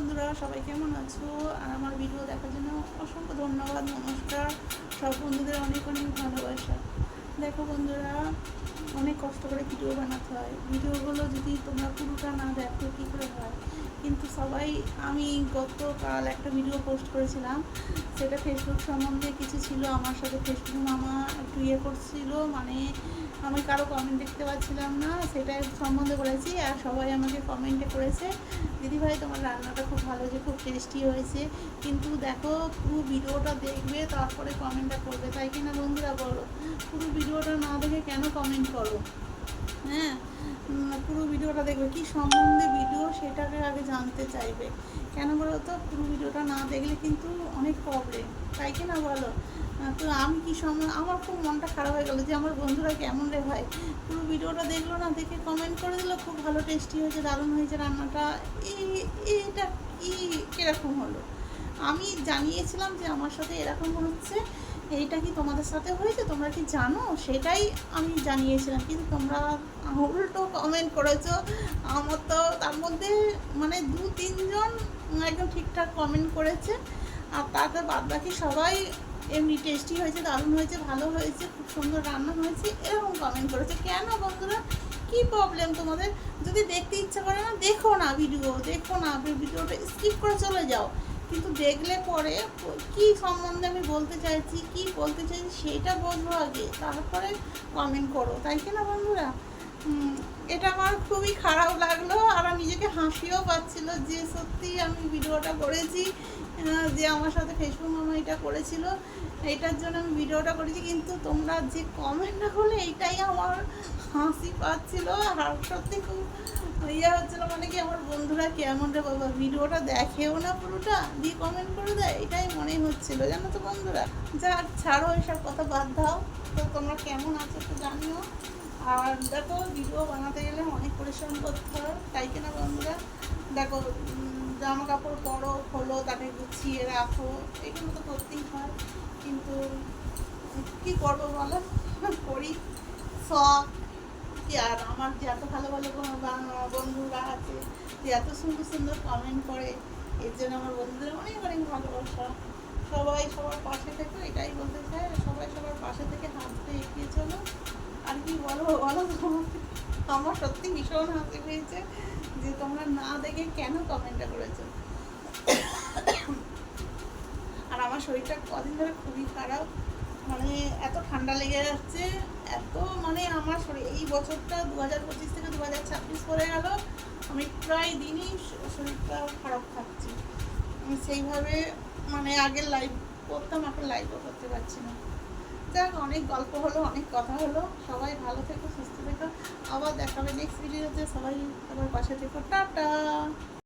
বন্ধুরা, সবাই কেমন আছো? আর আমার ভিডিও দেখার জন্য অসংখ্য ধন্যবাদ, নমস্কার। সব বন্ধুদের অনেক অনেক ভালোবাসা। দেখো বন্ধুরা, অনেক কষ্ট করে ভিডিও বানাতে হয়। ভিডিওগুলো যদি তোমরা পুরোটা না দেখো কী করে হয়? কিন্তু সবাই, আমি গতকাল একটা ভিডিও পোস্ট করেছিলাম, সেটা ফেসবুক সম্বন্ধে কিছু ছিল। আমার সাথে ফেসবুক মামা একটু করছিল, মানে আমি কারো কমেন্ট দেখতে পাচ্ছিলাম না, সেটা সম্বন্ধে বলেছি। আর সবাই আমাকে কমেন্টে করেছে, দিদিভাই তোমার রান্নাটা খুব ভালো হয়েছে, খুব টেস্টি হয়েছে। কিন্তু দেখো, পুরো ভিডিওটা দেখবে তারপরে কমেন্টটা করবে, তাই কিনা বন্ধুরা বলো? পুরো ভিডিওটা না দেখে কেন কমেন্ট করো? হ্যাঁ, পুরো ভিডিওটা দেখবে, কি সম্বন্ধে ভিডিও সেটাকে আগে জানতে চাইবে। কেন বলো তো? পুরো ভিডিওটা না দেখলে কিন্তু অনেক প্রবলেম, তাই কি না বলো? তো আমি কি আমার খুব মনটা খারাপ হয়ে গেলো যে আমার বন্ধুরা কেমন রে ভাই, পুরো ভিডিওটা দেখলো না, দেখে কমেন্ট করে দিল খুব ভালো টেস্টি হয়েছে, দারুণ হয়েছে রান্নাটা। এটা কি কীরকম হলো? আমি জানিয়েছিলাম যে আমার সাথে এরকম হচ্ছে, এইটা কি তোমাদের সাথে হয়েছে, তোমরা কি জানো? সেটাই আমি জানিয়েছিলাম, কিন্তু তোমরা উল্টো কমেন্ট করেছো। আমার তো তার মধ্যে মানে 2-3 জন একদম ঠিকঠাক কমেন্ট করেছে, আর তাতে বাদ বাকি সবাই এমনি টেস্টি হয়েছে, দারুণ হয়েছে, ভালো হয়েছে, খুব সুন্দর রান্না হয়েছে, এরকম কমেন্ট করেছে। কেন বন্ধুরা, কি প্রবলেম তোমাদের? যদি দেখতে ইচ্ছা করে না, দেখো না, দেখো না, ভিডিওটা স্কিপ করে চলে যাও। কিন্তু দেখলে পরে কি সম্বন্ধে আমি বলতে চাইছি, কি বলতে চাইছি সেটা বলবো আগে, তারপরে কমেন্ট করো, তাই কি না বন্ধুরা? এটা আমার খুবই খারাপ লাগলো, আর আমি নিজেকে হাসিও পাচ্ছিল যে সত্যি আমি ভিডিওটা করেছি, যে আমার সাথে ফেসবুক মামা এটা করেছিল, এইটার জন্য আমি ভিডিওটা করেছি। কিন্তু তোমরা যে কমেন্টটা করলে, এইটাই আমার হাসি পাচ্ছিল, আর সত্যি খুব হচ্ছিলো, মানে কি আমার বন্ধুরা কেমন রে বাবা, ভিডিওটা দেখেও না পুরোটা, দিয়ে কমেন্ট করে দেয়, এটাই মনে হচ্ছিল, জানো তো বন্ধুরা। যা ছাড়ো, এসব কথা বাদ দাও। তো তোমরা কেমন আছো তো জানিও। আর দেখো, ভিডিও বানাতে গেলে অনেক পরিশ্রম করতে হয়, তাই কিনা বন্ধুরা? দেখো, জামা কাপড় পরো, খোলো, তাকে গুছিয়ে রাখো, এগুলো তো করতেই হয়। কিন্তু কী করবো বলো, করি, শখ। কি আর আমার যে এত ভালো ভালো বন্ধুরা আছে, যে এত সুন্দর সুন্দর কমেন্ট করে, এর জন্য আমার বন্ধুদের অনেক অনেক ভালোবাসা। সবাই সবার পাশে থেকে, এটাই বলতে চাই, সবাই সবার পাশে থেকে হাত ধরে এগিয়ে চলো। আর কি বলো বলো, আমার সত্যি ভীষণ হাসি পেয়েছে যে তোমরা না দেখে কেন কমেন্টটা করেছো। আর আমার শরীরটা কদিন ধরে খুবই খারাপ, মানে এত ঠান্ডা লেগে যাচ্ছে, এত মানে আমার শরীর, এই বছরটা 2025 থেকে 2026 পরে গেল, আমি প্রায় দিনই শরীরটা খারাপ থাকছি। আমি সেইভাবে মানে আগের লাইভ করতাম, এখন লাইভও করতে পারছি না। যাক, অনেক গল্প হলো, অনেক কথা হলো। সবাই ভালো থেকো, সুস্থ থেকো, আবার দেখাবে নেক্সট ভিডিওতে। সবাই আবার পাশে থেকো, টাটা।